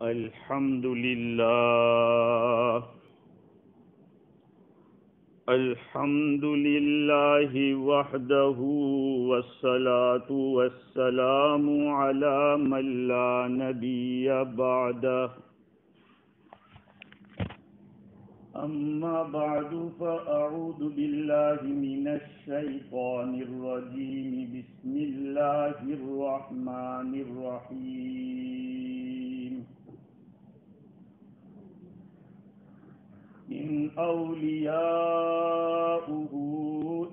الحمد لله الحمد لله وحده والصلاة والسلام على من لا نبي بعده أما بعد فأعوذ بالله من الشيطان الرجيم بسم الله الرحمن الرحيم إن أولياؤه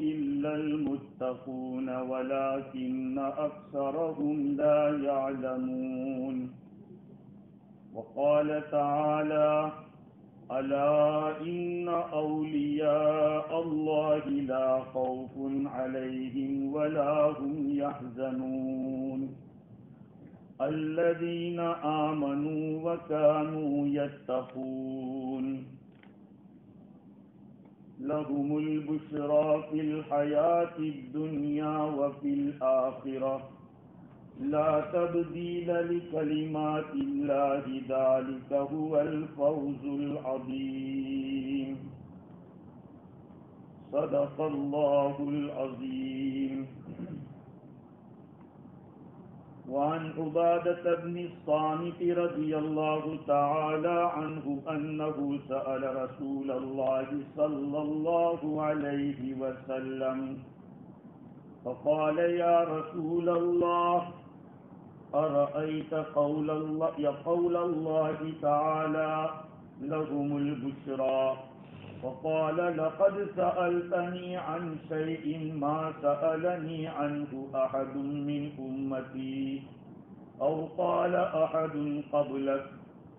إلا المتقون ولكن أكثرهم لا يعلمون وقال تعالى ألا إن أولياء الله لا خوف عليهم ولا هم يحزنون الذين آمنوا وكانوا يتقون لهم البشرى في الحياة الدنيا وفي الآخرة لا تبديل لكلمات الله ذلك هو الفوز العظيم صدق الله العظيم وعن عبادة بن الصامت رضي الله تعالى عنه أنه سأل رسول الله صلى الله عليه وسلم فقال يا رسول الله أرأيت قول الله تعالى لهم البشرى فقال لقد سألتني عن شيء ما سألني عنه أحد من أمتي أو قال أحد قبلك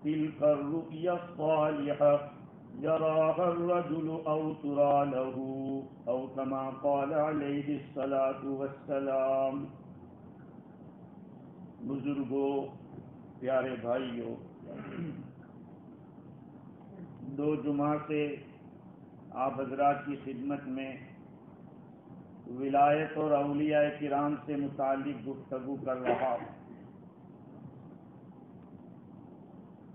تلك الرؤيا الصالحة يراها الرجل أو ترى له أو كما قال عليه الصلاة والسلام. بزرگوں، پیارے بھائیوں، دو جمعہ سے آپ حضرات کی خدمت میں ولایت اور اولیاء کرام سے متعلق گفتگو کر رہا ہوں.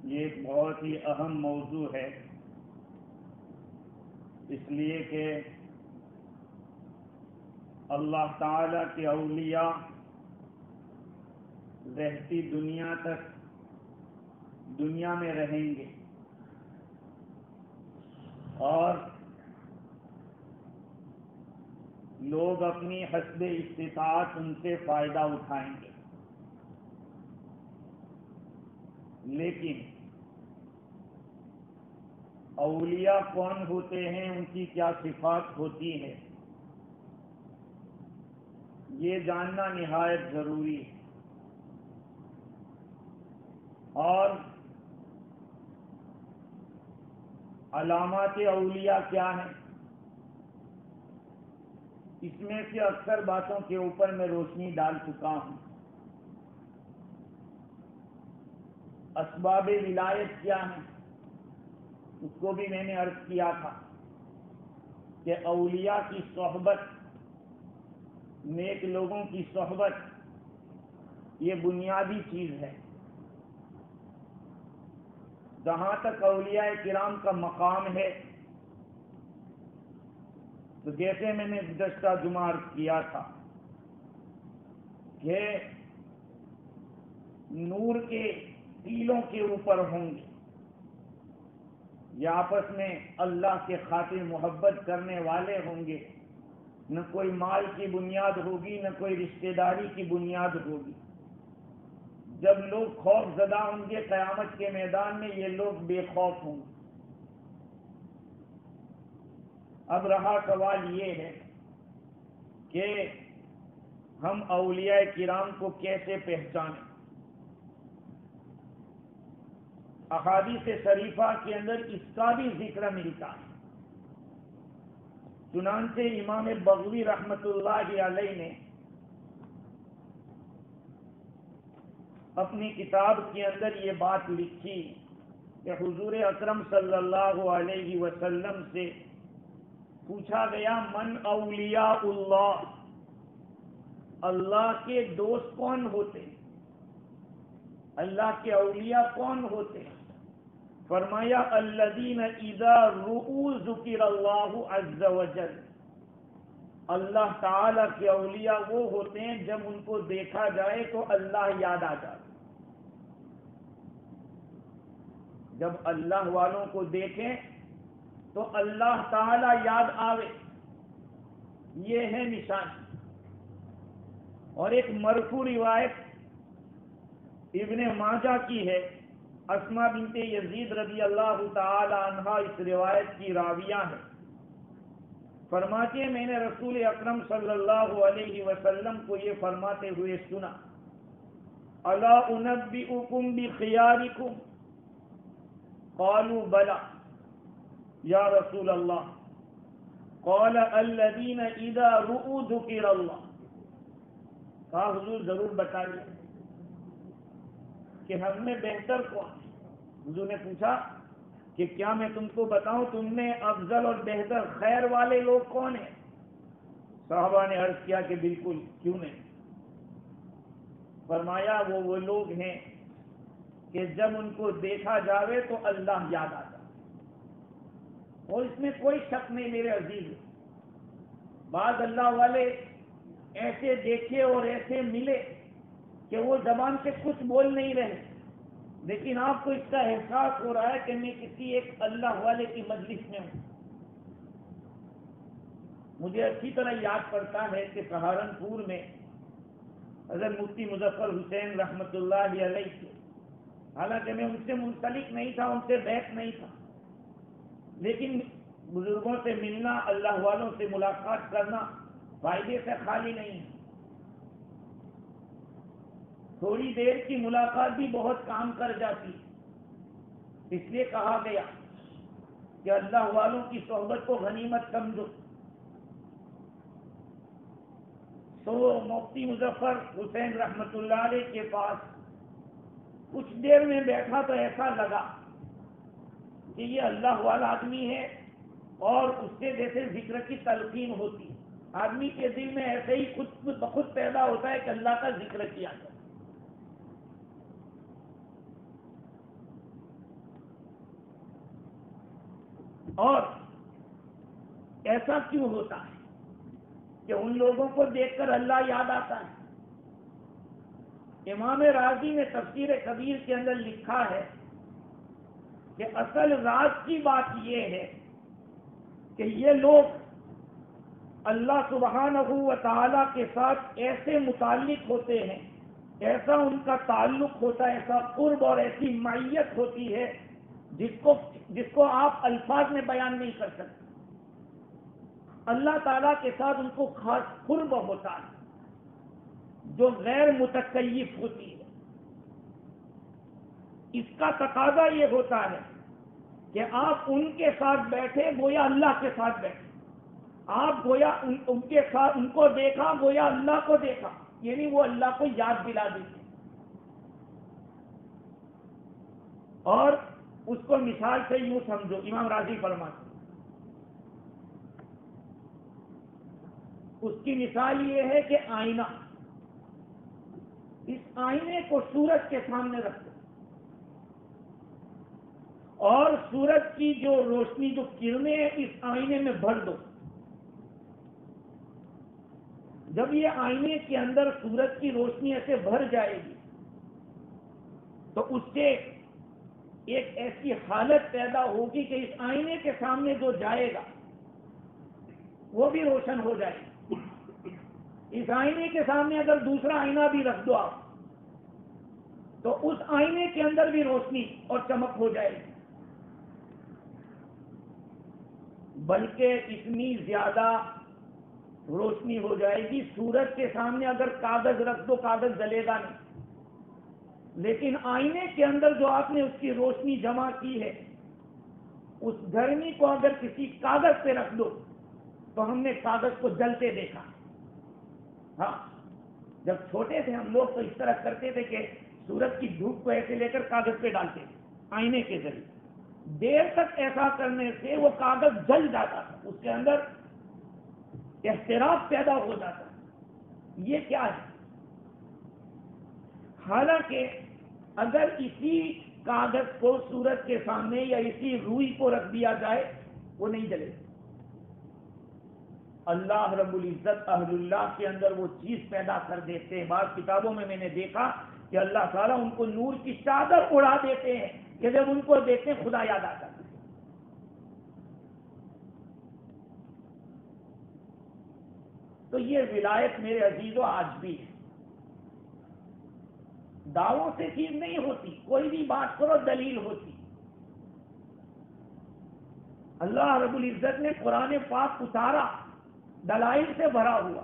یہ ایک بہت ہی اہم موضوع ہے، اس لیے کہ اللہ تعالی کے اولیاء رہتی دنیا تک دنیا میں رہیں گے اور لوگ اپنی حسب استطاعت ان سے فائدہ اٹھائیں گے، لیکن اولیاء کون ہوتے ہیں، ان کی کیا صفات ہوتی ہے، یہ جاننا نہایت ضروری ہے. اور علامات اولیاء کیا ہیں، اس میں سے اکثر باتوں کے اوپر میں روشنی ڈال چکا ہوں. اسباب ولایت کیا ہیں، اس کو بھی میں نے عرض کیا تھا کہ اولیاء کی صحبت، نیک لوگوں کی صحبت، یہ بنیادی چیز ہے. جہاں تک اولیاء کرام کا مقام ہے، تو جیسے میں نے گزشتہ جمعہ عرض کیا تھا کہ نور کے تیلوں کے اوپر ہوں گے، یہ آپس میں اللہ کے خاطر محبت کرنے والے ہوں گے، نہ کوئی مال کی بنیاد ہوگی، نہ کوئی رشتہ داری کی بنیاد ہوگی. جب لوگ خوف زدہ ہوں گے قیامت کے میدان میں، یہ لوگ بے خوف ہوں گے. اب رہا سوال یہ ہے کہ ہم اولیاء کرام کو کیسے پہچانیں. احادیث شریفہ کے اندر اس کا بھی ذکر ملتا ہے. چنانچہ امام بغوی رحمۃ اللہ علیہ نے اپنی کتاب کے اندر یہ بات لکھی کہ حضور اکرم صلی اللہ علیہ وسلم سے پوچھا گیا من اولیاء اللہ، اللہ کے دوست کون ہوتے ہیں؟ اللہ کے اولیاء کون ہوتے ہیں؟ فرمایا الذین اذا رؤوا ذکر اللہ عز وجل، اللہ تعالی کے اولیاء وہ ہوتے ہیں جب ان کو دیکھا جائے تو اللہ یاد آ جائے۔ جب اللہ والوں کو دیکھیں تو اللہ تعالی یاد آوے، یہ ہے نشانی۔ اور ایک مرفوع روایت ابن ماجہ کی ہے، اسماء بنت یزید رضی اللہ تعالی عنہا اس روایت کی راویہ ہے۔ فرماتے ہیں میں نے رسول اکرم صلی اللہ علیہ وسلم کو یہ فرماتے ہوئے سنا، الا انبئکم بخیارکم، قالوا بلا یا رسول اللہ، قال الذین اذا رؤوا ذکر اللہ۔ کہا حضور ضرور بتائیے کہ ہم میں بہتر کون ہے؟ حضور نے پوچھا کہ کیا میں تم کو بتاؤں تم میں افضل اور بہتر خیر والے لوگ کون ہیں؟ صحابہ نے عرض کیا کہ بالکل، کیوں نہیں؟ فرمایا وہ لوگ ہیں کہ جب ان کو دیکھا جاوے تو اللہ یاد آتا، اور اس میں کوئی شک نہیں میرے عزیز۔ بعض اللہ والے ایسے دیکھے اور ایسے ملے کہ وہ زبان سے کچھ بول نہیں رہے، لیکن آپ کو اس کا احساس ہو رہا ہے کہ میں کسی ایک اللہ والے کی مجلس میں ہوں۔ مجھے اچھی طرح یاد پڑتا ہے کہ سہارنپور میں حضرت مفتی مظفر حسین رحمۃ اللہ علیہ تھے۔ حالانکہ میں ان سے منسلک نہیں تھا، ان سے بیعت نہیں تھا، لیکن بزرگوں سے ملنا، اللہ والوں سے ملاقات کرنا فائدے سے خالی نہیں ہے۔ تھوڑی دیر کی ملاقات بھی بہت کام کر جاتی، اس لیے کہا گیا کہ اللہ والوں کی صحبت کو غنیمت سمجھو۔ تو مفتی مظفر حسین رحمۃ اللہ علیہ کے پاس کچھ دیر میں بیٹھا تو ایسا لگا کہ یہ اللہ والا آدمی ہے، اور اس سے جیسے ذکر کی تلقین ہوتی ہے، آدمی کے دل میں ایسے ہی خود بخود پیدا ہوتا ہے کہ اللہ کا ذکر کیا جائے۔ اور ایسا کیوں ہوتا ہے کہ ان لوگوں کو دیکھ کر اللہ یاد آتا ہے؟ امام راضی نے تفسیر کبیر کے اندر لکھا ہے کہ اصل راز کی بات یہ ہے کہ یہ لوگ اللہ سبحانہ و تعالی کے ساتھ ایسے متعلق ہوتے ہیں، ایسا ان کا تعلق ہوتا ہے، ایسا قرب اور ایسی معیت ہوتی ہے جس کو آپ الفاظ میں بیان نہیں کر سکتے۔ اللہ تعالیٰ کے ساتھ ان کو خاص قرب ہوتا ہے جو غیر متکیف ہوتی ہے۔ اس کا تقاضا یہ ہوتا ہے کہ آپ ان کے ساتھ بیٹھے گویا اللہ کے ساتھ بیٹھے، آپ گویا ان کے ساتھ ان کو دیکھا گویا اللہ کو دیکھا، یعنی وہ اللہ کو یاد دلا دیتے۔ اور اس کو مثال سے یوں سمجھو، امام راضی فرماتے اس کی مثال یہ ہے کہ آئینہ، اس آئینے کو سورج کے سامنے رکھ دو، اور سورج کی جو روشنی جو کرنیں ہیں اس آئینے میں بھر دو۔ جب یہ آئینے کے اندر سورج کی روشنی ایسے بھر جائے گی تو اس سے ایک ایسی حالت پیدا ہوگی کہ اس آئینے کے سامنے جو جائے گا وہ بھی روشن ہو جائے گا۔ اس آئینے کے سامنے اگر دوسرا آئینہ بھی رکھ دو آپ تو اس آئینے کے اندر بھی روشنی اور چمک ہو جائے گی، بلکہ اتنی زیادہ روشنی ہو جائے گی، سورج کے سامنے اگر کاغذ رکھ دو کاغذ جلے گا نہیں، لیکن آئینے کے اندر جو آپ نے اس کی روشنی جمع کی ہے اس گرمی کو اگر کسی کاغذ پہ رکھ دو تو ہم نے کاغذ کو جلتے دیکھا۔ ہاں، جب چھوٹے تھے ہم لوگ تو اس طرح کرتے تھے کہ سورج کی دھوپ کو ایسے لے کر کاغذ پہ ڈالتے تھے آئینے کے ذریعے، دیر تک ایسا کرنے سے وہ کاغذ جل جاتا تھا، اس کے اندر احتراق پیدا ہو جاتا۔ یہ کیا ہے؟ حالانکہ اگر اسی کاغذ کو سورج کے سامنے یا اسی روئی کو رکھ دیا جائے وہ نہیں جلے گا۔ اللہ رب العزت اہل اللہ کے اندر وہ چیز پیدا کر دیتے ہیں۔ بعض کتابوں میں نے دیکھا کہ اللہ تعالیٰ ان کو نور کی چادر اڑا دیتے ہیں کہ جب ان کو دیکھتے ہیں خدا یاد آتا ہے۔ تو یہ ولایت میرے عزیزوں آج بھی ہے، دعووں سے چیز نہیں ہوتی، کوئی بھی بات کرو دلیل ہوتی۔ اللہ رب العزت نے قرآن پاک اتارا دلائل سے بھرا ہوا،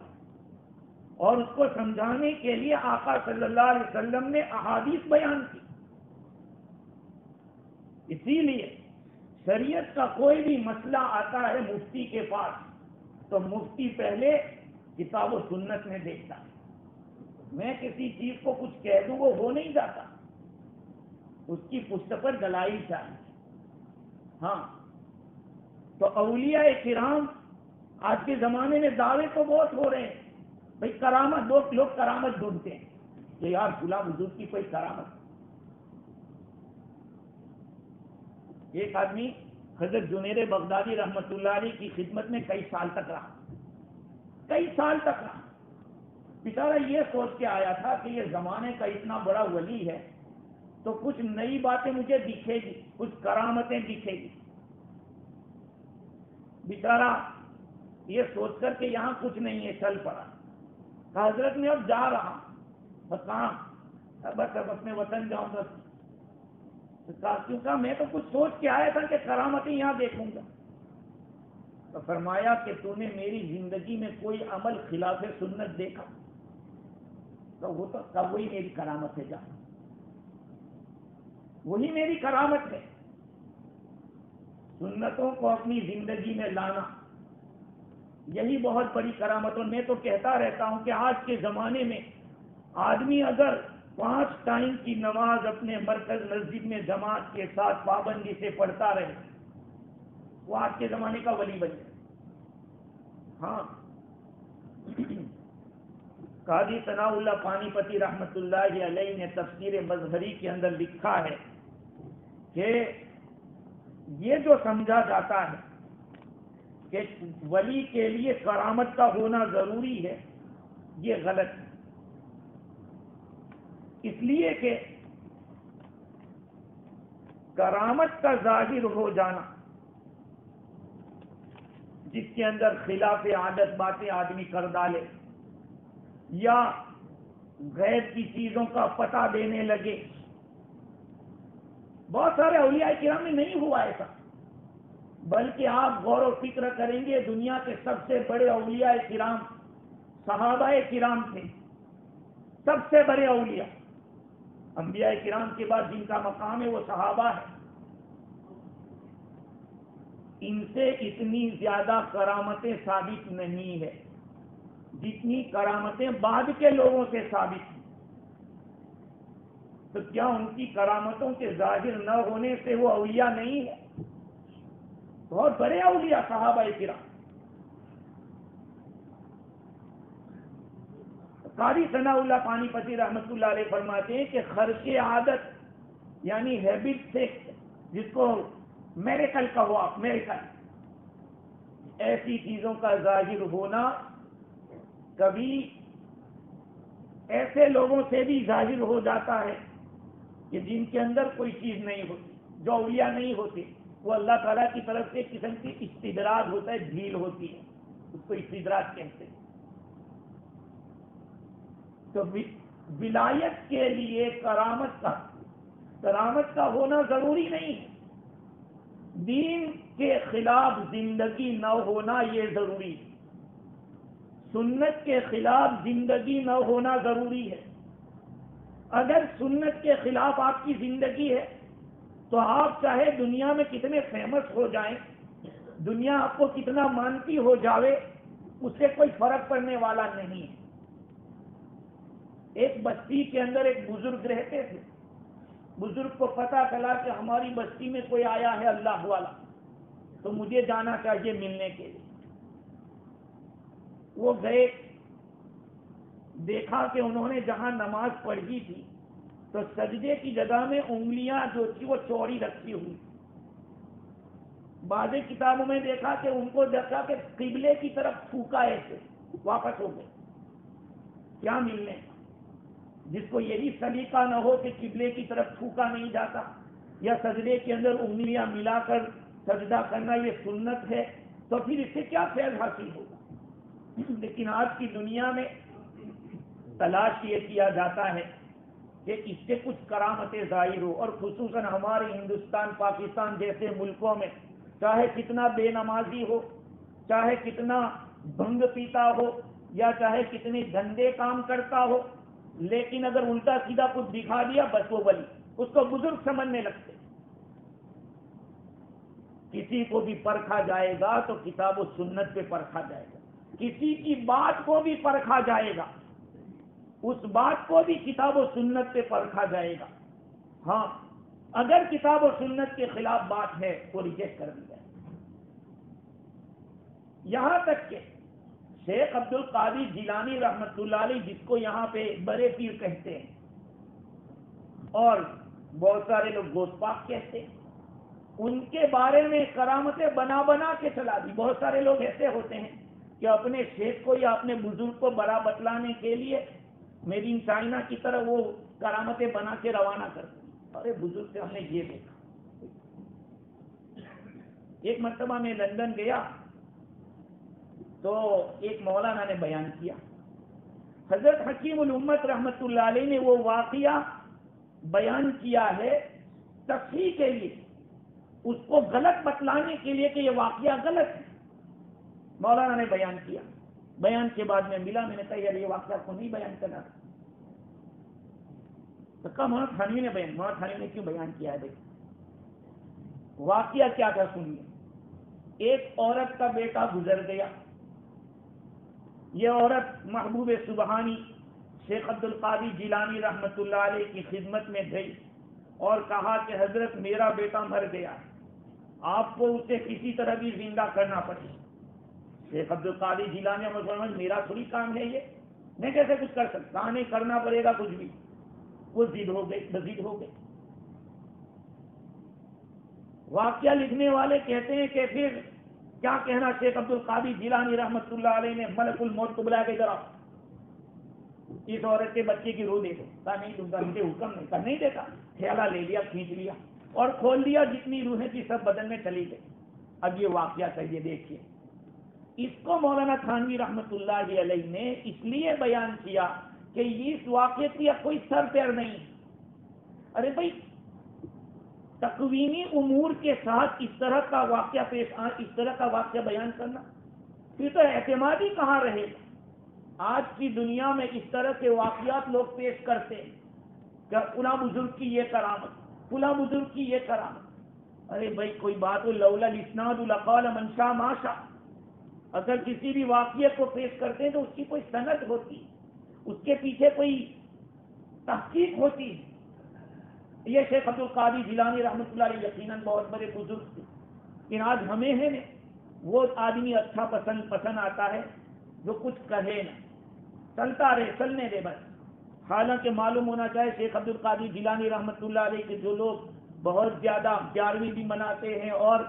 اور اس کو سمجھانے کے لیے آقا صلی اللہ علیہ وسلم نے احادیث بیان کی۔ اسی لیے شریعت کا کوئی بھی مسئلہ آتا ہے مفتی کے پاس تو مفتی پہلے کتاب و سنت میں دیکھتا ہے۔ میں کسی چیز کو کچھ کہہ دوں وہ ہو نہیں جاتا، اس کی پشت پر دلائل چاہیے۔ ہاں تو اولیاء کرام آج کے زمانے میں دعوے تو بہت ہو رہے ہیں، بھائی کرامت، لوگ کرامت ڈھونڈتے ہیں کہ یار فلاں بزرگ کی کوئی کرامت۔ ایک آدمی حضرت جنید بغدادی رحمت اللہ علیہ کی خدمت میں کئی سال تک رہا، بیچارہ یہ سوچ کے آیا تھا کہ یہ زمانے کا اتنا بڑا ولی ہے تو کچھ نئی باتیں مجھے دکھے گی، کچھ کرامتیں دکھے گی۔ بیچارہ یہ سوچ کر کہ یہاں کچھ نہیں ہے چل پڑا۔ حضرت میں اب جا رہا بس کہاں، بس اب اپنے وطن جاؤں گا۔ کیونکہ میں تو کچھ سوچ کے آیا تھا کہ کرامتیں یہاں دیکھوں گا۔ تو فرمایا کہ تو نے میری زندگی میں کوئی عمل خلاف سنت دیکھا تو وہ تو کب وہی میری کرامت ہے، جا وہی میری کرامت ہے۔ سنتوں کو اپنی زندگی میں لانا یہی بہت بڑی کرامت۔ اور میں تو کہتا رہتا ہوں کہ آج کے زمانے میں آدمی اگر 5 ٹائم کی نماز اپنے مرکز مسجد میں جماعت کے ساتھ پابندی سے پڑھتا رہے وہ آج کے زمانے کا ولی بن جائے۔ ہاں قاضی ثناء اللہ پانی پتی رحمت اللہ علیہ نے تفسیر مظہری کے اندر لکھا ہے کہ یہ جو سمجھا جاتا ہے کہ ولی کے لیے کرامت کا ہونا ضروری ہے یہ غلط ہے، اس لیے کہ کرامت کا ظاہر ہو جانا جس کے اندر خلاف عادت باتیں آدمی کر ڈالے یا غیب کی چیزوں کا پتہ دینے لگے، بہت سارے اولیاء کرام میں نہیں ہوا ایسا، بلکہ آپ غور و فکر کریں گے دنیا کے سب سے بڑے اولیاء کرام صحابہ کرام تھے، سب سے بڑے اولیاء انبیاء کرام کے بعد جن کا مقام ہے وہ صحابہ ہے۔ ان سے اتنی زیادہ کرامتیں ثابت نہیں ہے جتنی کرامتیں بعد کے لوگوں سے ثابت ہیں۔ تو کیا ان کی کرامتوں کے ظاہر نہ ہونے سے وہ اولیاء نہیں ہے؟ بہت بڑے اولیاء صحابہ کرام۔ قاضی ثناء اللہ پانی پتی رحمت اللہ علیہ فرماتے ہیں کہ خرق عادت یعنی ہیبٹ سے جس کو میریکل کہو آپ، میریکل، ایسی چیزوں کا ظاہر ہونا کبھی ایسے لوگوں سے بھی ظاہر ہو جاتا ہے کہ جن کے اندر کوئی چیز نہیں ہوتی، جو اولیاء نہیں ہوتے، وہ اللہ تعالیٰ کی طرف سے قسم کی استدراج ہوتا ہے، ڈھیل ہوتی ہے، اس کو استدراج کہتے ہیں۔ تو ولایت کے لیے کرامت کا ہونا ضروری نہیں ہے، دین کے خلاف زندگی نہ ہونا یہ ضروری ہے، سنت کے خلاف زندگی نہ ہونا ضروری ہے۔ اگر سنت کے خلاف آپ کی زندگی ہے تو آپ چاہے دنیا میں کتنے فیمس ہو جائیں، دنیا آپ کو کتنا مانتی ہو جاوے، اس سے کوئی فرق پڑنے والا نہیں ہے۔ ایک بستی کے اندر ایک بزرگ رہتے تھے، بزرگ کو پتا چلا کہ ہماری بستی میں کوئی آیا ہے اللہ والا تو مجھے جانا چاہیے ملنے کے لیے۔ وہ گئے، دیکھا کہ انہوں نے جہاں نماز پڑھی تھی تو تو سجدے کی جگہ میں انگلیاں جو تھی وہ چوڑی رکھی ہوئی. بعض کتابوں میں دیکھا کہ ان کو دیکھا کہ قبلے کی طرف تھوکا ایسے واپس ہو گئے. کیا ملنے جس کو یہی سلیقہ نہ ہو کہ قبلے کی طرف تھوکا نہیں جاتا یا سجدے کے اندر انگلیاں ملا کر سجدہ کرنا یہ سنت ہے, تو پھر اس سے کیا فیض حاصل ہوگا. لیکن آج کی دنیا میں تلاش یہ کیا جاتا ہے کہ اس سے کچھ کرامتیں ظاہر ہو, اور خصوصاً ہمارے ہندوستان پاکستان جیسے ملکوں میں چاہے کتنا بے نمازی ہو, چاہے کتنا بھنگ پیتا ہو, یا چاہے کتنے گندے کام کرتا ہو, لیکن اگر الٹا سیدھا کچھ دکھا دیا بس وہ ولی, اس کو بزرگ سمجھنے لگتے. کسی کو بھی پرکھا جائے گا تو کتاب و سنت پہ پرکھا جائے گا, کسی کی بات کو بھی پرکھا جائے گا, اس بات کو بھی کتاب و سنت پہ پرکھا جائے گا. ہاں, اگر کتاب و سنت کے خلاف بات ہے تو ریجیکٹ کر دی جائے. یہاں تک کہ شیخ عبد القادر جیلانی رحمۃ اللہ علیہ, جس کو یہاں پہ بڑے پیر کہتے ہیں اور بہت سارے لوگ گوشت پاک کہتے ہیں, ان کے بارے میں کرامتیں بنا بنا کے چلا دی. بہت سارے لوگ ایسے ہوتے ہیں کہ اپنے شیخ کو یا اپنے بزرگ کو بڑا بتلانے کے لیے میڈ ان چائنا کی طرح وہ کرامتیں بنا کے روانہ کرتے ہیں. ارے بزرگ سے ہم نے یہ دیکھا. ایک مرتبہ میں لندن گیا تو ایک مولانا نے بیان کیا, حضرت حکیم الامت رحمت اللہ علیہ نے وہ واقعہ بیان کیا ہے تصحیح کے لیے, اس کو غلط بتلانے کے لیے کہ یہ واقعہ غلط ہے. مولانا نے بیان کیا, بیان کے بعد میں ملا, میں نے کہا یار یہ واقعہ کو نہیں بیان کرنا. تو کہا مولانا تھانوی نے بیان, مولانا تھانوی نے کیوں بیان کیا ہے؟ دیکھ واقعہ کیا تھا سنیے. ایک عورت کا بیٹا گزر گیا. یہ عورت محبوب سبحانی شیخ عبد القادر جیلانی رحمت اللہ علیہ کی خدمت میں گئی اور کہا کہ حضرت میرا بیٹا مر گیا, آپ کو اسے کسی طرح بھی زندہ کرنا پڑے. شیخ عبد القادر جیلانی رحمۃ اللہ علیہ, میرا تھوڑی کام ہے یہ, میں کیسے کچھ کر سکتا, نہیں کرنا پڑے گا کچھ بھی. وہ ضد ہو گئی, بضد ہو گئی. واقعہ لکھنے والے کہتے ہیں کہ پھر کیا کہنا, شیخ عبد القادر جیلانی رحمت اللہ علیہ نے ملک الموت کو بلا کے ذرا اس عورت کے بچے کی روح دیکھو. کہا نہیں تم کا مجھے حکم نہیں, کہا نہیں دیتا. تھیلا لے لیا, کھینچ لیا اور کھول دیا, جتنی روحیں تھی سب بدن میں چلی گئی. اب یہ واقعہ کہیے دیکھیے. اس کو مولانا تھانوی رحمت اللہ علیہ نے اس لیے بیان کیا کہ اس واقعے کی کوئی سر پیر نہیں. ارے بھائی, تکوینی امور کے ساتھ اس طرح کا واقعہ اس طرح کا واقعہ بیان کرنا, پھر تو اعتمادی کہاں رہے گا. آج کی دنیا میں اس طرح کے واقعات لوگ پیش کرتے ہیں کہ فلاں بزرگ کی یہ کرامت, فلاں بزرگ کی یہ کرامت. ارے بھائی کوئی بات ہو, لولا الاسناد لقال من شاء ما شاء. اگر کسی بھی واقعے کو پیش کرتے ہیں تو اس کی کوئی سند ہوتی, اس کے پیچھے کوئی تحقیق ہوتی. یہ شیخ عبد القادر جیلانی رحمۃ اللہ علیہ یقیناً بہت بڑے بزرگ تھے, لیکن آج ہمیں ہے نا وہ آدمی اچھا پسند آتا ہے جو کچھ کہے نہ, چلتا رہے, چلنے دے بس. حالانکہ معلوم ہونا چاہے شیخ عبد القادر جیلانی رحمۃ اللہ علیہ کے جو لوگ بہت زیادہ 11ویں بھی مناتے ہیں اور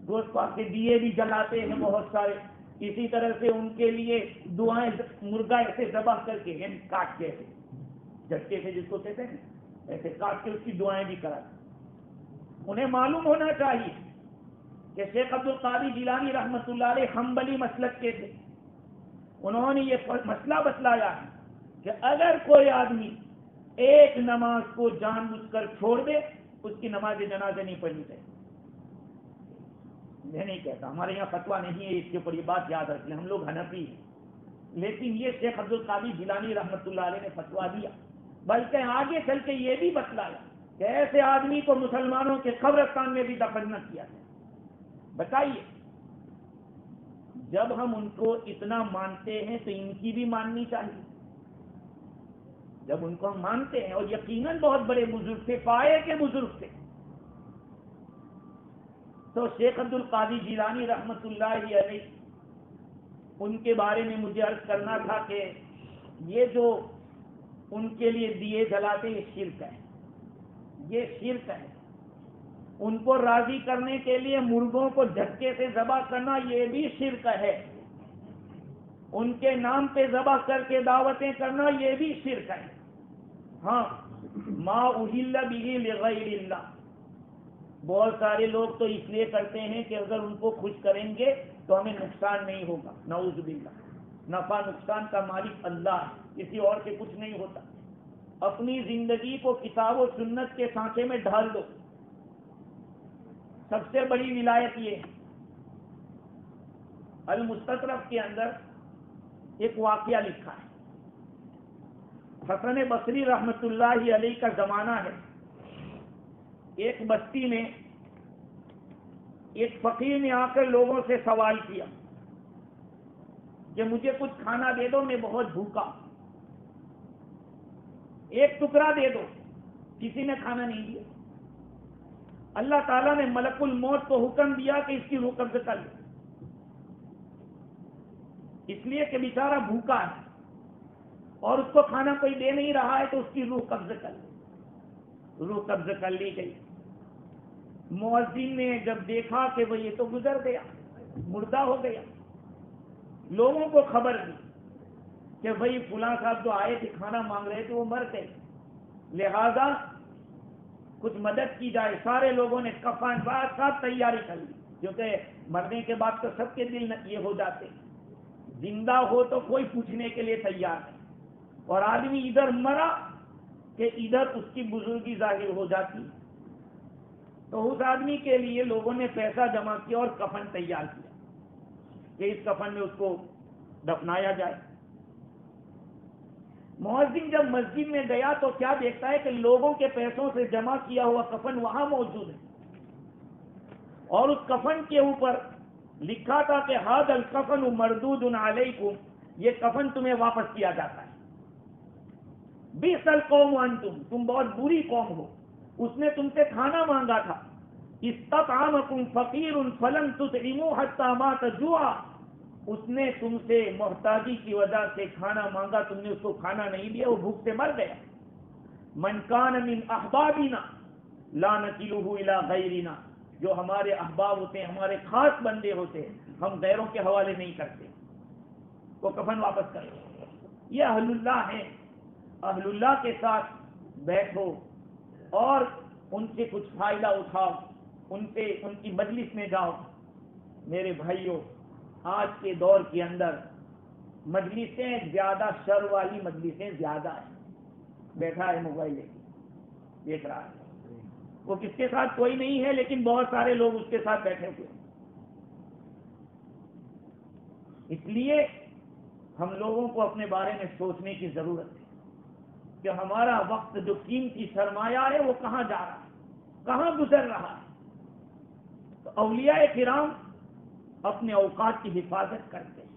گوشت پاک کے دیے بھی جلاتے ہیں بہت سارے, اسی طرح سے ان کے لیے دعائیں مرغا ایسے ذبح کر کے کاٹ کے ایسے جھٹکے سے جس کو کہتے ہیں ایسے کاٹ کے اس کی دعائیں بھی کراتے. انہیں معلوم ہونا چاہیے کہ شیخ عبد القادر جیلانی رحمۃ اللہ علیہ حنبلی مسلک کے تھے. انہوں نے یہ مسئلہ بتلایا کہ اگر کوئی آدمی ایک نماز کو جان بوجھ کر چھوڑ دے, اس کی نماز جنازہ نہیں پڑھنی چاہیے. میں نہیں کہتا, ہمارے یہاں فتویٰ نہیں ہے اس کے اوپر, یہ بات یاد رکھ لیں, ہم لوگ حنفی ہیں, لیکن یہ شیخ عبد القادر جیلانی رحمۃ اللہ علیہ نے فتویٰ دیا. بلکہ آگے چل کے یہ بھی بتلایا کہ ایسے آدمی کو مسلمانوں کے قبرستان میں بھی دفن نہ کیا جائے. بتائیے, جب ہم ان کو اتنا مانتے ہیں تو ان کی بھی ماننی چاہیے. جب ان کو ہم مانتے ہیں, اور یقیناً بہت بڑے بزرگ تھے, پائے کے بزرگ تھے, تو شیخ عبد القادر جیلانی رحمت اللہ علیہ ان کے بارے میں مجھے عرض کرنا تھا کہ یہ جو ان کے لیے دیے جلاتے یہ شرک ہے. یہ شرک ہے. ان کو راضی کرنے کے لیے مرغوں کو جھٹکے سے ذبح کرنا یہ بھی شرک ہے. ان کے نام پہ ذبح کر کے دعوتیں کرنا یہ بھی شرک ہے. ہاں ما اہل بہ لغیر اللہ. بہت سارے لوگ تو اس لیے کرتے ہیں کہ اگر ان کو خوش کریں گے تو ہمیں نقصان نہیں ہوگا. نعوذ باللہ. نفع نقصان کا مالک اللہ ہے, کسی اور سے کچھ نہیں ہوتا. اپنی زندگی کو کتاب و سنت کے سانچے میں ڈھال دو. سب سے بڑی ولایت یہ ہے. المستطرف کے اندر ایک واقعہ لکھا ہے. حسن بصری رحمت اللہ علیہ کا زمانہ ہے. ایک بستی میں ایک فقیر نے آ کر لوگوں سے سوال کیا کہ مجھے کچھ کھانا دے دو, میں بہت بھوکا, ایک ٹکڑا دے دو. کسی نے کھانا نہیں دیا. اللہ تعالیٰ نے ملک الموت کو حکم دیا کہ اس کی روح قبض کر لے, اس لیے کہ بیچارہ بھوکا ہے اور اس کو کھانا کوئی دے نہیں رہا ہے, تو اس کی روح قبض کر لے. روح قبض کر لی گئی. مؤذن نے جب دیکھا کہ وہ یہ تو گزر گیا, مردہ ہو گیا, لوگوں کو خبر دی کہ بھائی فلاں صاحب جو آئے تھے کھانا مانگ رہے تھے وہ مر گئے, لہذا کچھ مدد کی جائے. سارے لوگوں نے کفن بات ساتھ تیاری کر لی, کیونکہ مرنے کے بعد تو سب کے دل یہ ہو جاتے, زندہ ہو تو کوئی پوچھنے کے لیے تیار نہیں, اور آدمی ادھر مرا کہ ادھر اس کی بزرگی ظاہر ہو جاتی. تو اس آدمی کے لیے لوگوں نے پیسہ جمع کیا اور کفن تیار کیا کہ اس کفن میں اس کو دفنایا جائے. مؤذن جب مسجد میں گیا تو کیا دیکھتا ہے کہ لوگوں کے پیسوں سے جمع کیا ہوا کفن وہاں موجود ہے, اور اس کفن کے اوپر لکھا تھا کہ ھذا الکفن مردود علیکم, یہ کفن تمہیں واپس کیا جاتا ہے. بئس القوم انتم, تم بہت بری قوم ہو. اس نے تم سے کھانا مانگا تھا. استطعمکم فقیر فلم تطعموه حتى مات جوعا, اس نے تم سے محتاجی کی وجہ سے کھانا مانگا, تم نے اس کو کھانا نہیں دیا, وہ بھوک سے مر گیا. من کان من احبابنا لا نکلہ الی غیرنا, جو ہمارے احباب ہوتے ہیں, ہمارے خاص بندے ہوتے ہیں, ہم غیروں کے حوالے نہیں کرتے. وہ کفن واپس کرو. یہ اہل اللہ ہیں. اہل اللہ کے ساتھ بیٹھو اور ان سے کچھ فائدہ اٹھاؤ, ان کی مجلس میں جاؤ. میرے بھائیوں, آج کے دور کے اندر مجلسیں زیادہ شر والی مجلسیں زیادہ ہیں. بیٹھا ہے موبائل لے کے دیکھ رہا ہے, وہ کس کے ساتھ کوئی نہیں ہے لیکن بہت سارے لوگ اس کے ساتھ بیٹھے ہوئے. اس لیے ہم لوگوں کو اپنے بارے میں سوچنے کی ضرورت ہے کہ ہمارا وقت جو قیمتی سرمایہ ہے وہ کہاں جا رہا ہے, کہاں گزر رہا ہے. تو اولیاء کرام اپنے اوقات کی حفاظت کرتے ہیں.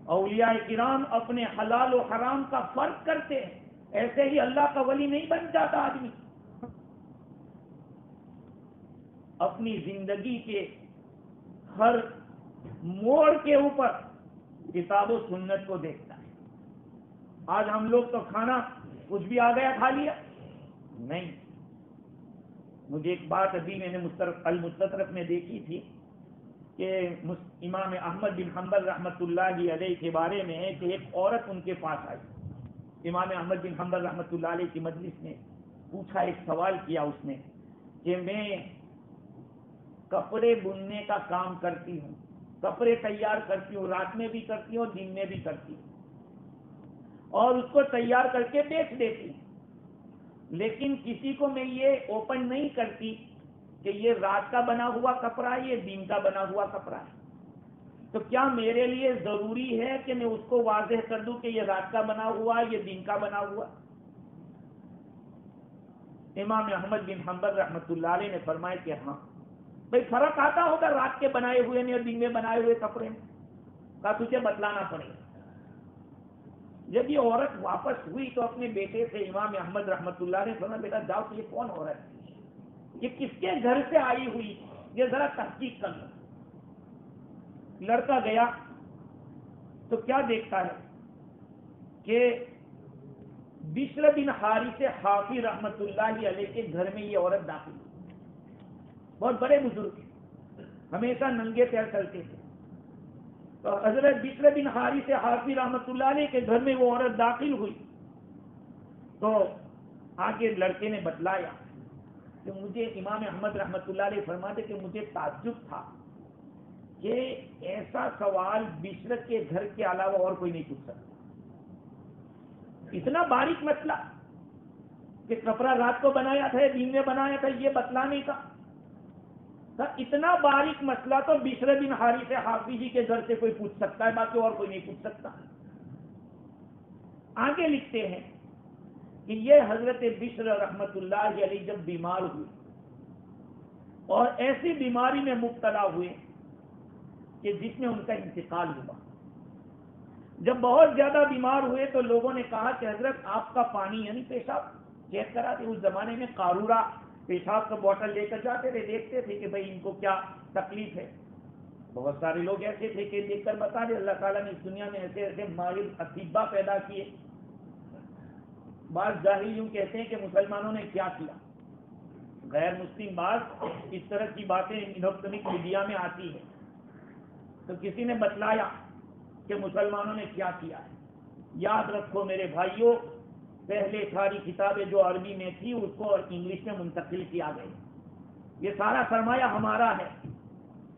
اولیاء کرام اپنے حلال و حرام کا فرق کرتے ہیں. ایسے ہی اللہ کا ولی نہیں بن جاتا آدمی. اپنی زندگی کے ہر موڑ کے اوپر کتاب و سنت کو دیکھتا ہے. آج ہم لوگ تو کھانا کچھ بھی آ گیا کھا لیا نہیں. مجھے ایک بات ابھی میں نے المستطرف میں دیکھی تھی کہ امام احمد بن حنبل رحمۃ اللہ علیہ کے بارے میں ہے کہ ایک عورت ان کے پاس آئی. امام احمد بن حنبل رحمۃ اللہ علیہ کی مجلس میں پوچھا, ایک سوال کیا اس نے کہ میں کپڑے بننے کا کام کرتی ہوں, کپڑے تیار کرتی ہوں, رات میں بھی کرتی ہوں, دن میں بھی کرتی ہوں, اور اس کو تیار کر کے بیچ دیتی ہوں, لیکن کسی کو میں یہ اوپن نہیں کرتی کہ یہ رات کا بنا ہوا کپڑا ہے, یہ دن کا بنا ہوا کپڑا ہے. تو کیا میرے لیے ضروری ہے کہ میں اس کو واضح کر دوں کہ یہ رات کا بنا ہوا ہے, یہ دن کا بنا ہوا؟ امام احمد بن حنبل رحمۃ اللہ علیہ نے فرمایا کہ ہاں بھائی فرق آتا ہوگا رات کے بنائے ہوئے میں اور دن میں بنائے ہوئے کپڑے میں, کا تجھے بتلانا پڑے گا. جب یہ عورت واپس ہوئی تو اپنے بیٹے سے امام احمد رحمۃ اللہ نے فرمایا بیٹا جاؤ کہ یہ کون عورت ہے, یہ کس کے گھر سے آئی ہوئی, یہ ذرا تحقیق کر لو. لڑکا گیا تو کیا دیکھتا ہے کہ بشر بن حارث حافی رحمت اللہ علیہ کے گھر میں یہ عورت داخل ہوئی. بہت بڑے بزرگ تھے, ہمیشہ ننگے پیر چلتے تھے. تو حضرت بشر بن حارث حافی رحمت اللہ علیہ کے گھر میں وہ عورت داخل ہوئی. تو آگے لڑکے نے بتلایا کہ مجھے, امام احمد رحمت اللہ علیہ فرماتے کہ مجھے تعجب تھا کہ ایسا سوال بشر کے گھر کے علاوہ اور کوئی نہیں پوچھ سکتا. اتنا باریک مسئلہ کہ کپڑا رات کو بنایا تھا, دن میں بنایا تھا, یہ بتلانے کا. اتنا باریک مسئلہ تو بشر بن حارث حافی جی کے گھر سے کوئی پوچھ سکتا ہے, باقی اور کوئی نہیں پوچھ سکتا. آگے لکھتے ہیں کہ یہ حضرت بشر رحمت اللہ علیہ جب بیمار ہوئے اور ایسی بیماری میں مبتلا ہوئے کہ جس میں ان کا انتقال ہوا. جب بہت زیادہ بیمار ہوئے تو لوگوں نے کہا کہ حضرت آپ کا پانی یعنی پیشاب چیک کرا تھے. اس زمانے میں قارورہ پیشاب کا بوتل لے کر جاتے تھے, دیکھتے تھے کہ بھئی ان کو کیا تکلیف ہے. بہت سارے لوگ ایسے تھے کہ دیکھ کر بتا دے. اللہ تعالیٰ نے اس دنیا میں ایسے ایسے ماہر اطباء پیدا کیے. بعض جاہل یوں کہتے ہیں کہ مسلمانوں نے کیا کیا. غیر مسلم بعض اس طرح کی باتیں الیکٹرانک میڈیا میں آتی ہے. تو کسی نے بتلایا کہ مسلمانوں نے کیا کیا ہے. یاد رکھو میرے بھائیوں, پہلے ساری کتابیں جو عربی میں تھی اس کو انگلش میں منتقل کیا گیا. یہ سارا سرمایہ ہمارا ہے,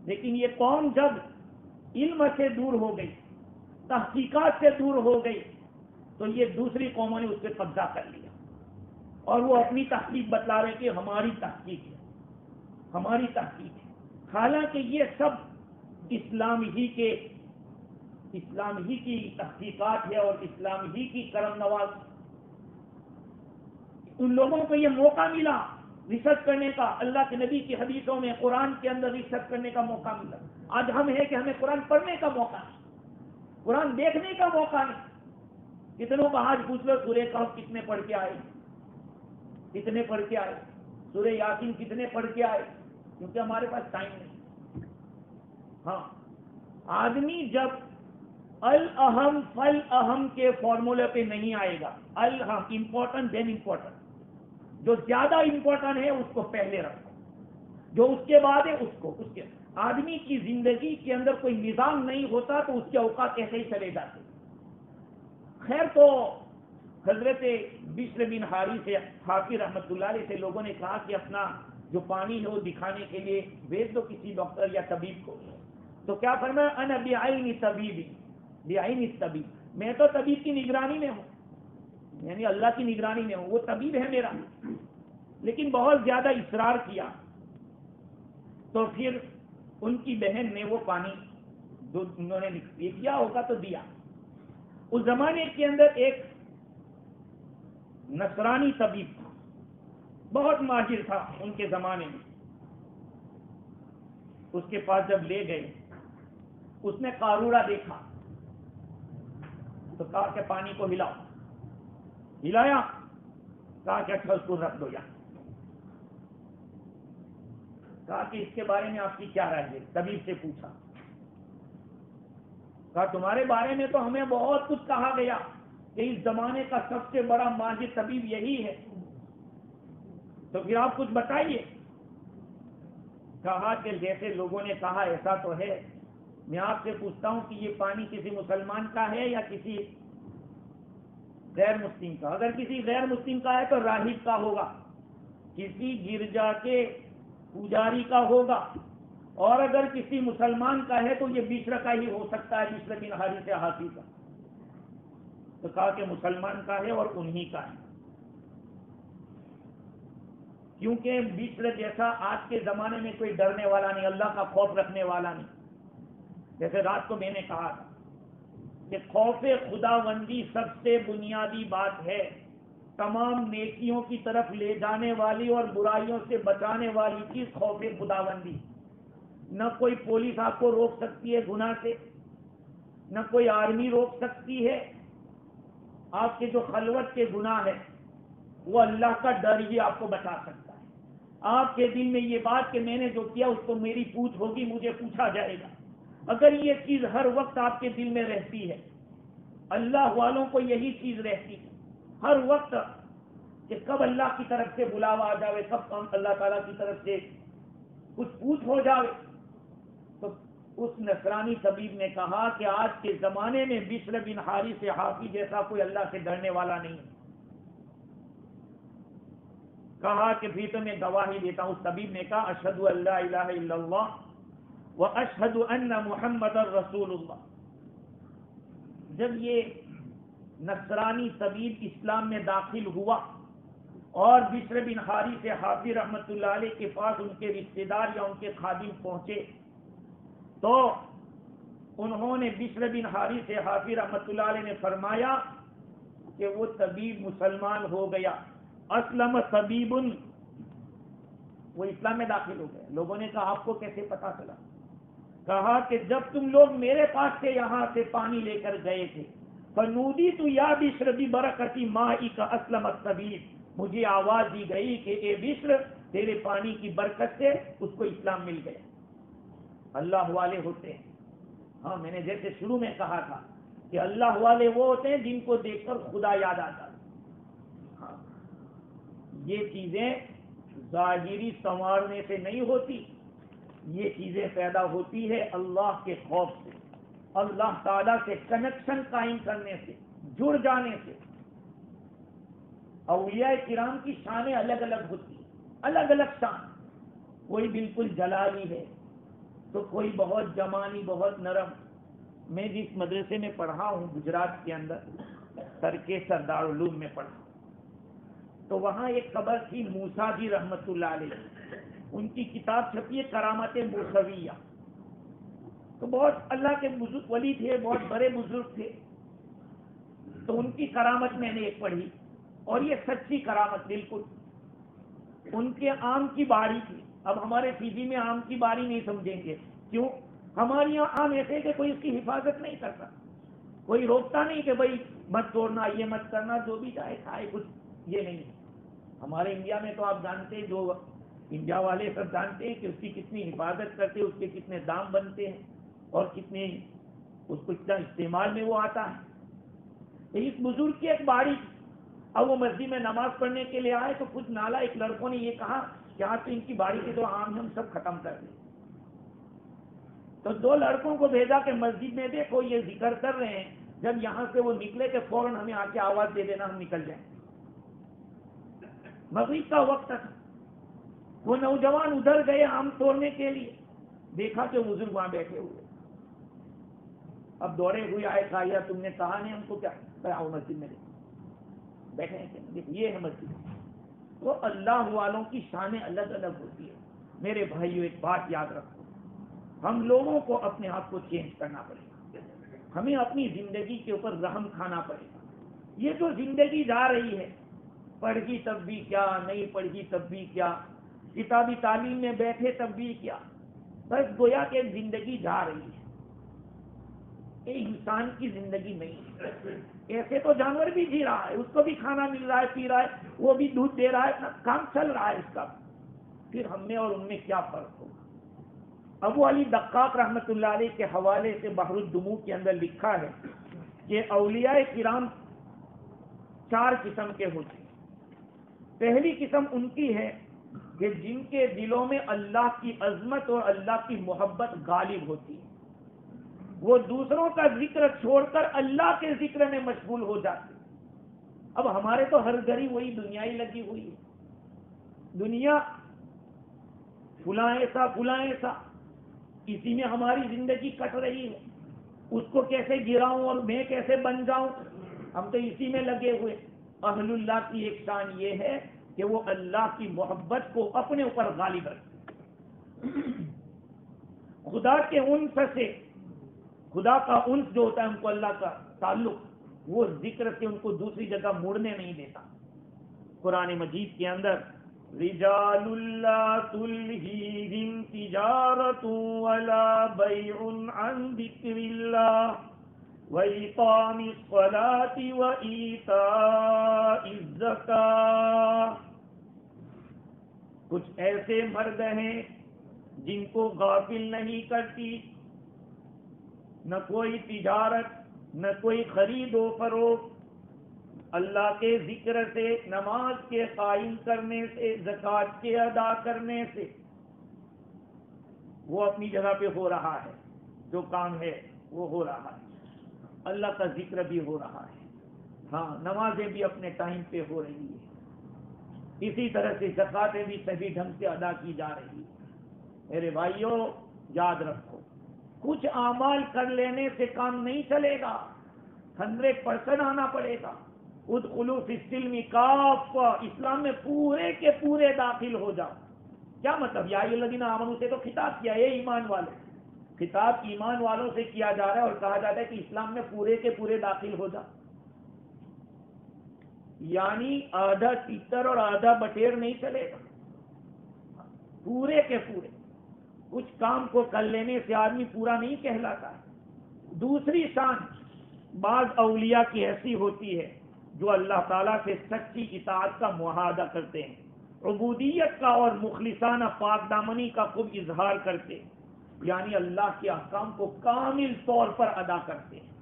لیکن یہ قوم جب علم سے دور ہو گئی, تحقیقات سے دور ہو گئی, تو یہ دوسری قوموں نے اس پہ قبضہ کر لیا اور وہ اپنی تحقیق بتلا رہے کہ ہماری تحقیق ہے, ہماری تحقیق ہے. حالانکہ یہ سب اسلام ہی کی تحقیقات ہے اور اسلام ہی کی کرم نواز. ان لوگوں کو یہ موقع ملا ریسرچ کرنے کا, اللہ کے نبی کی حدیثوں میں, قرآن کے اندر ریسرچ کرنے کا موقع ملا. آج ہم ہیں کہ ہمیں قرآن پڑھنے کا موقع نہیں, قرآن دیکھنے کا موقع نہیں. کتنوں کا آج پوچھ لو سورہ کہف کتنے پڑھ کے آئے, کتنے پڑھ کے آئے, سورہ یاسین کتنے پڑھ کے آئے, کیونکہ ہمارے پاس ٹائم نہیں. ہاں, آدمی جب الاہم فالاہم کے فارمولے پہ نہیں آئے گا, الاہم امپورٹنٹ دین امپورٹنٹ, جو زیادہ امپورٹنٹ ہے اس کو پہلے رکھو, جو اس کے بعد ہے اس کو. اس کے آدمی کی زندگی کے اندر کوئی نظام نہیں ہوتا تو اس کے اوقات ایسے ہی چلے جاتے. خیر, تو حضرت بشر بن حارث حافی رحمت اللہ علیہ سے لوگوں نے کہا کہ اپنا جو پانی ہے وہ دکھانے کے لیے بھیج دو کسی ڈاکٹر یا طبیب کو. تو کیا فرمایا, انا بعین طبیبی, بعین الطبیب, میں تو طبیب کی نگرانی میں ہوں, یعنی اللہ کی نگرانی میں ہوں, وہ طبیب ہے میرا. لیکن بہت زیادہ اصرار کیا تو پھر ان کی بہن نے وہ پانی جو انہوں نے یہ کیا ہوگا تو دیا. اس زمانے کے اندر ایک نصرانی طبیب تھا, بہت ماہر تھا ان کے زمانے میں. اس کے پاس جب لے گئے, اس نے قارورہ دیکھا تو کہا کہ پانی کو ہلاؤ. ہلایا, کہا کہ اچھا اس کو رکھ دو یہاں. کہا کہ اس کے بارے میں آپ کی کیا رائے ہے. طبیب سے پوچھا, کہا تمہارے بارے میں تو ہمیں بہت کچھ کہا گیا کہ اس زمانے کا سب سے بڑا ماہر طبیب یہی ہے, تو پھر آپ کچھ بتائیے. کہا کہ جیسے لوگوں نے کہا ایسا تو ہے, میں آپ سے پوچھتا ہوں کہ یہ پانی کسی مسلمان کا ہے یا کسی غیر مسلم کا. اگر کسی غیر مسلم کا ہے تو راہب کا ہوگا, کسی گرجا کے پجاری کا ہوگا, اور اگر کسی مسلمان کا ہے تو یہ بشر کا ہی ہو سکتا ہے, بشر بن حارث حافی کا. تو کہا کہ مسلمان کا ہے اور انہی کا ہے, کیونکہ بشر جیسا آج کے زمانے میں کوئی ڈرنے والا نہیں, اللہ کا خوف رکھنے والا نہیں. جیسے رات کو میں نے کہا تھا کہ خوف خداوندی سب سے بنیادی بات ہے, تمام نیکیوں کی طرف لے جانے والی اور برائیوں سے بچانے والی چیز خوف خداوندی. نہ کوئی پولیس آپ کو روک سکتی ہے گناہ سے, نہ کوئی آرمی روک سکتی ہے. آپ کے جو خلوت کے گناہ ہے وہ اللہ کا ڈر ہی آپ کو بچا سکتا ہے. آپ کے دل میں یہ بات کہ میں نے جو کیا اس کو میری پوچھ ہوگی, مجھے پوچھا جائے گا, اگر یہ چیز ہر وقت آپ کے دل میں رہتی ہے, اللہ والوں کو یہی چیز رہتی ہے, ہر وقت کہ کب اللہ کی طرف سے بلاوا آ جاوے، کب اللہ تعالیٰ کی طرف سے کچھ پوچھ ہو جاوے۔ تو اس نصرانی طبیب نے کہا کہ آج کے زمانے میں بشر بن حارث حافی جیسا کوئی اللہ سے ڈرنے والا نہیں ہے۔ کہا کہ بھی تو میں گواہی دیتا ہوں۔ اس طبیب نے کہا اشہد ان لا الہ الا اللہ واشہد ان محمد رسول اللہ۔ جب یہ نصرانی طبیب اسلام میں داخل ہوا اور بشر بن حارث حافی رحمۃ اللہ علیہ کے پاس ان کے رشتہ دار یا ان کے خادم پہنچے تو انہوں نے بشر بن حارث حافی رحمۃ اللہ علیہ نے فرمایا کہ وہ طبیب مسلمان ہو گیا، اسلم طبیب، وہ اسلام میں داخل ہو گئے۔ لوگوں نے کہا آپ کو کیسے پتا چلا؟ کہا کہ جب تم لوگ میرے پاس سے یہاں سے پانی لے کر گئے تھے، فنودی تو یا بشر ببرکتی مائی کا اسلم طبیب، مجھے آواز دی گئی کہ اے بشر تیرے پانی کی برکت سے اس کو اسلام مل گیا۔ اللہ والے ہوتے ہیں، ہاں میں نے جیسے شروع میں کہا تھا کہ اللہ والے وہ ہوتے ہیں جن کو دیکھ کر خدا یاد آتا ہے۔ ہاں یہ چیزیں ظاہری سنوارنے سے نہیں ہوتی، یہ چیزیں پیدا ہوتی ہے اللہ کے خوف سے، اللہ تعالیٰ سے کنیکشن قائم کرنے سے، جڑ جانے سے۔ اولیاء کرام کی شانیں الگ الگ ہوتی ہیں، الگ الگ شان، کوئی بالکل جلالی ہے تو کوئی بہت جمانی، بہت نرم۔ میں جس مدرسے میں پڑھا ہوں گجرات کے اندر، ترکے سردار علوم میں پڑھا، تو وہاں ایک قبر تھی موسیٰ جی رحمت اللہ علیہ، ان کی کتاب چھپی ہے کرامت موسویہ۔ تو بہت اللہ کے بزرگ ولی تھے، بہت بڑے بزرگ تھے، تو ان کی کرامت میں نے ایک پڑھی، اور یہ سچی کرامت بالکل۔ ان کے آم کی باری تھی۔ اب ہمارے پی جی میں آم کی باری نہیں سمجھیں گے، کیوں؟ ہمارے یہاں آم ایسے کہ کوئی اس کی حفاظت نہیں کرتا، کوئی روکتا نہیں کہ بھائی مت توڑنا، یہ مت کرنا، جو بھی چاہے کھائے، کچھ یہ نہیں۔ ہمارے انڈیا میں تو آپ جانتے ہیں، جو انڈیا والے سب جانتے ہیں کہ اس کی کتنی حفاظت کرتے ہیں، اس کے کتنے دام بنتے ہیں اور کتنے اس کو اتنا استعمال میں وہ آتا ہے۔ اس بزرگ کی ایک باری، اب وہ مسجد میں نماز پڑھنے کے لیے آئے تو کچھ نالا ایک لڑکوں نے یہ کہا کہ آج تو ان کی باری کے جو آم ہیں ہم سب ختم کر دیں۔ تو دو لڑکوں کو بھیجا کہ مسجد میں دیکھو یہ ذکر کر رہے ہیں، جب یہاں سے وہ نکلے کہ فوراً ہمیں آ کے آواز دے دینا، ہم نکل جائیں۔ مغرب کا وقت تھا، وہ نوجوان ادھر گئے آم توڑنے کے لیے، دیکھا کہ بزرگ وہاں بیٹھے ہوئے، اب دوڑے ہوئے آئے، کہا یا تم نے کہا نہیں ہم کو کیا؟ آؤ مسجد میں بیٹھے ہیں، یہ ہے مسجد۔ تو اللہ والوں کی شانیں الگ الگ ہوتی ہے۔ میرے بھائیو ایک بات یاد رکھو، ہم لوگوں کو اپنے آپ کو چینج کرنا پڑے گا، ہمیں اپنی زندگی کے اوپر رحم کھانا پڑے گا۔ یہ جو زندگی جا رہی ہے، پڑھی تب بھی کیا، نہیں پڑھی تب بھی کیا، کتابی تعلیم میں بیٹھے تب بھی کیا، بس گویا کہ ایک زندگی جا رہی ہے، ایک انسان کی زندگی نہیں ہے۔ ایسے تو جانور بھی جی رہا ہے، اس کو بھی کھانا مل رہا ہے، پی رہا ہے، وہ بھی دودھ دے رہا ہے، کام چل رہا ہے اس کا، پھر ہم میں اور ان میں کیا فرق ہوگا؟ ابو علی دقاق رحمت اللہ علیہ کے حوالے سے بحر الدموع کے اندر لکھا ہے کہ اولیاء کرام 4 قسم کے ہوتے ہیں۔ پہلی قسم ان کی ہے کہ جن کے دلوں میں اللہ کی عظمت اور اللہ کی محبت غالب ہوتی ہے، وہ دوسروں کا ذکر چھوڑ کر اللہ کے ذکر میں مشغول ہو جاتے ہیں۔ اب ہمارے تو ہر گھڑی وہی دنیا ہی لگی ہوئی ہے، دنیا فلاں ایسا فلاں ایسا، اسی میں ہماری زندگی کٹ رہی ہے، اس کو کیسے گراؤں اور میں کیسے بن جاؤں، ہم تو اسی میں لگے ہوئے۔ اہل اللہ کی ایک شان یہ ہے کہ وہ اللہ کی محبت کو اپنے اوپر غالب رکھتے، خدا کے انس سے، خدا کا انس جو ہوتا ہے ان کو اللہ کا تعلق، وہ ذکر سے ان کو دوسری جگہ مڑنے نہیں دیتا۔ قرآن مجید کے اندر رجال لا تلہیہم تجارۃ ولا بیع عن ذکر اللہ وإقام الصلاة وإیتاء الزکاة، کچھ ایسے مرد ہیں جن کو غافل نہیں کرتی نہ کوئی تجارت، نہ کوئی خرید و فروخت، اللہ کے ذکر سے، نماز کے قائم کرنے سے، زکوٰۃ کے ادا کرنے سے وہ اپنی جگہ پہ ہو رہا ہے، جو کام ہے وہ ہو رہا ہے، اللہ کا ذکر بھی ہو رہا ہے، ہاں نمازیں بھی اپنے ٹائم پہ ہو رہی ہے، اسی طرح سے زکوٰۃیں بھی صحیح ڈھنگ سے ادا کی جا رہی ہے۔ میرے بھائیوں یاد رکھو، کچھ اعمال کر لینے سے کام نہیں چلے گا، 100% آنا پڑے گا۔ ادخلوا فی السلم کافہ، اسلام میں پورے کے پورے داخل ہو جاؤ۔ کیا مطلب؟ یا ایھا الذین آمنوا سے تو خطاب کیا ہے ایمان والے، خطاب ایمان والوں سے کیا جا رہا ہے اور کہا جاتا ہے کہ اسلام میں پورے کے پورے داخل ہو جاؤ، یعنی آدھا تیتر اور آدھا بٹیر نہیں چلے گا، پورے کے پورے۔ کچھ کام کو کر لینے سے آدمی پورا نہیں کہلاتا ہے۔ دوسری شان بعض اولیاء کی ایسی ہوتی ہے جو اللہ تعالیٰ سے سچی اطاعت کا معاہدہ کرتے ہیں، عبودیت کا اور مخلصانہ پاک دامنی کا خوب اظہار کرتے ہیں، یعنی اللہ کے احکام کو کامل طور پر ادا کرتے ہیں۔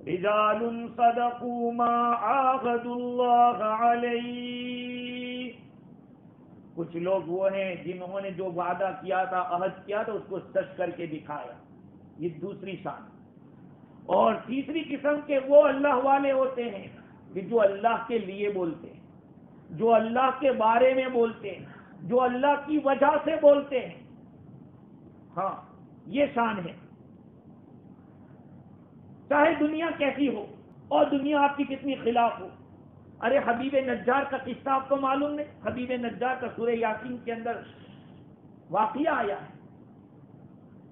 رجال صدقوا ما عاهدوا اللہ علیہ، کچھ لوگ وہ ہیں جنہوں نے جو وعدہ کیا تھا، عہد کیا تھا، اس کو سچ کر کے دکھایا، یہ دوسری شان۔ اور تیسری قسم کے وہ اللہ والے ہوتے ہیں کہ جو اللہ کے لیے بولتے ہیں، جو اللہ کے بارے میں بولتے ہیں، جو اللہ کی وجہ سے بولتے ہیں، ہاں یہ شان ہے، چاہے دنیا کیسی ہو اور دنیا آپ کی کتنی خلاف ہو۔ ارے حبیب نجار کا قصہ آپ کو معلوم نہیں؟ حبیب نجار کا سورہ یاسین کے اندر واقعہ آیا ہے،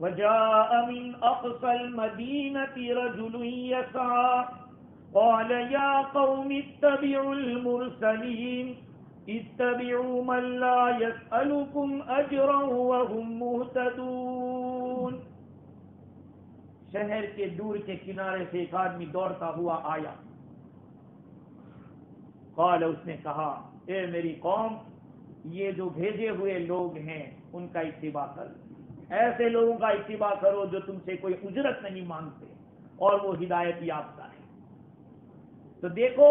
وَجَاءَ مِنْ أَقْصَى الْمَدِينَةِ رَجُلٌ يَسْعَىٰ قَالَ يَا قَوْمِ اتَّبِعُوا الْمُرْسَلِينَ اتَّبِعُوا مَن لَّا يَسْأَلُكُمْ أَجْرًا وَهُم مُّهْتَدُونَ۔ شہر کے دور کے کنارے سے ایک آدمی دوڑتا ہوا آیا، قال، اس نے کہا، اے میری قوم، یہ جو بھیجے ہوئے لوگ ہیں ان کا اتباع کرو، ایسے لوگوں کا اتباع کرو جو تم سے کوئی اجرت نہیں مانگتے اور وہ ہدایت یافتہ ہے۔ تو دیکھو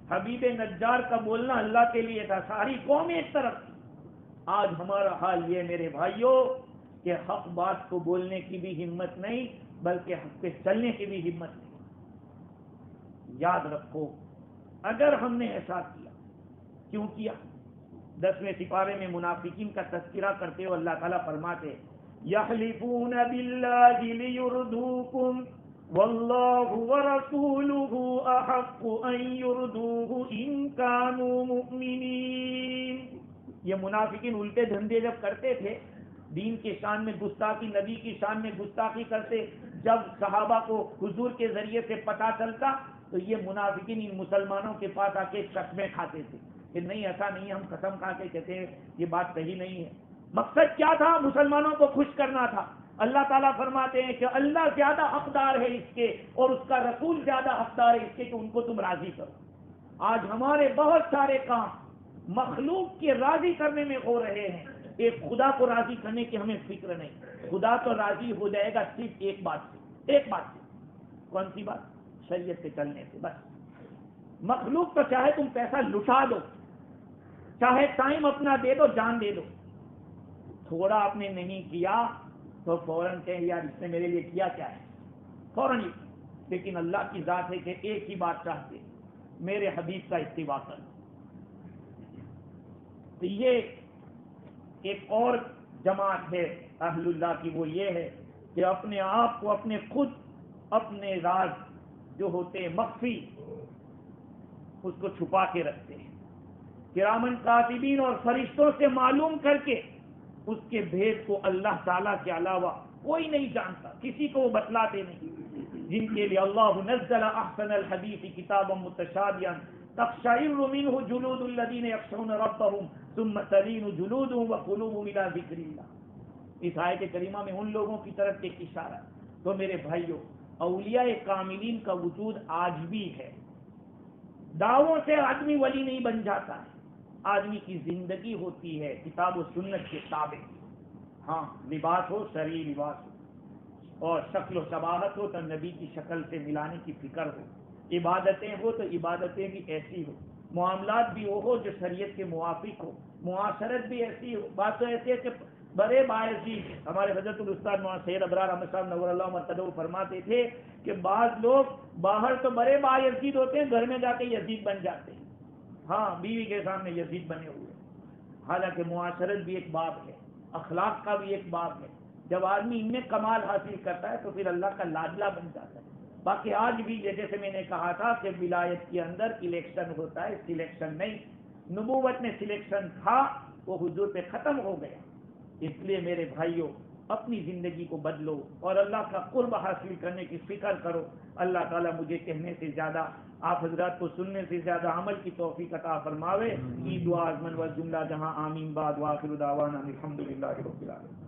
حبیب نجار کا بولنا اللہ کے لیے تھا، ساری قوم ایک طرف تھی۔ آج ہمارا حال یہ میرے بھائیوں کہ حق بات کو بولنے کی بھی ہمت نہیں، بلکہ حق پہ چلنے کی بھی ہمت نہیں۔ یاد رکھو، اگر ہم نے ایسا کیا، کیوں کیا؟ 10ویں سپارے میں منافقین کا تذکرہ کرتے ہوئے اللہ تعالیٰ فرماتے، یحلفون باللہ لیردوکم واللہ ورسولہ احق ان یردوہ ان کانوا مؤمنین۔ یہ منافقین الٹے دھندے جب کرتے تھے، دین کی شان میں گستاخی، نبی کی شان میں گستاخی کرتے، جب صحابہ کو حضور کے ذریعے سے پتہ چلتا تو یہ منافقین ان مسلمانوں کے پاس آ کے قسمیں کھاتے تھے کہ نہیں ایسا نہیں ہے، ہم قسم کھا کے کہتے ہیں یہ بات صحیح نہیں ہے۔ مقصد کیا تھا؟ مسلمانوں کو خوش کرنا تھا۔ اللہ تعالیٰ فرماتے ہیں کہ اللہ زیادہ حقدار ہے اس کے اور اس کا رسول زیادہ حقدار ہے اس کے کہ ان کو تم راضی کرو۔ آج ہمارے بہت سارے کام مخلوق کے راضی کرنے میں ہو رہے ہیں، ایک خدا کو راضی کرنے کی ہمیں فکر نہیں۔ خدا تو راضی ہو جائے گا صرف ایک بات سے، ایک بات سے۔ کون سی بات؟ شریعت سے چلنے سے، بس۔ مخلوق تو چاہے تم پیسہ لٹا دو، چاہے ٹائم اپنا دے دو، جان دے دو، تھوڑا آپ نے نہیں کیا تو فوراً کہیں یار اس نے میرے لیے کیا کیا ہے، فوراً ہی۔ لیکن اللہ کی ذات ہے کہ ایک ہی بات چاہتے، میرے حبیب کا اتباع کرو۔ تو یہ ایک اور جماعت ہے اہل اللہ کی، وہ یہ ہے کہ اپنے آپ کو، اپنے خود، اپنے راز جو ہوتے ہیں مخفی، اس کو چھپا کے رکھتے ہیں، کرامن کاتبین اور فرشتوں سے معلوم کر کے اس کے بھید کو اللہ تعالیٰ کے علاوہ کوئی نہیں جانتا، کسی کو وہ بتلاتے نہیں۔ جن کے لیے اللہ نزل احسن الحدیث کتابا متشابہا تقشعر منه جلود الذین یخشون ربهم ثم تلین جلودهم وقلوبهم الی ذکر اللہ۔ اس آیت کریمہ میں ان لوگوں کی طرف ایک اشارہ۔ تو میرے بھائیوں، اولیاء کاملین کا وجود آج بھی ہے۔ دعووں سے آدمی ولی نہیں بن جاتا ہے، آدمی کی زندگی ہوتی ہے کتاب و سنت کے تابع۔ ہاں، لباس ہو، شرعی لباس ہو، اور شکل و شباہت ہو تو نبی کی شکل سے ملانے کی فکر ہو، عبادتیں ہو تو عبادتیں بھی ایسی ہو، معاملات بھی وہ ہو جو شریعت کے موافق ہو، معاشرت بھی ایسی ہو۔ بات تو ایسی ہے کہ بڑے باعزید ہمارے حضرت الاستاد مولانا سید ابرار احمد صاحب نور اللہ مرتضی فرماتے تھے کہ بعض لوگ باہر تو بڑے باعزید ہوتے ہیں، گھر میں جا کے یزید بن جاتے ہیں، ہاں بیوی کے سامنے یزید بنے ہوئے۔ حالانکہ معاشرت بھی ایک باب ہے، اخلاق کا بھی ایک باب ہے۔ جب آدمی ان میں کمال حاصل کرتا ہے تو پھر اللہ کا لاڈلا بن جاتا ہے۔ باقی آج بھی جیسے میں نے کہا تھا کہ ولایت کے اندر الیکشن ہوتا ہے، سلیکشن نہیں۔ نبوت میں سلیکشن تھا، وہ حضور پہ ختم ہو گیا۔ اس لیے میرے بھائیوں، اپنی زندگی کو بدلو اور اللہ کا قرب حاصل کرنے کی فکر کرو۔ اللہ تعالیٰ مجھے کہنے سے زیادہ، آپ حضرات کو سننے سے زیادہ عمل کی توفیق عطا فرماوے۔ عید و آزمن و جملہ جہاں آمین بعد، وآخر دعوانا الحمدللہ رب العالمین۔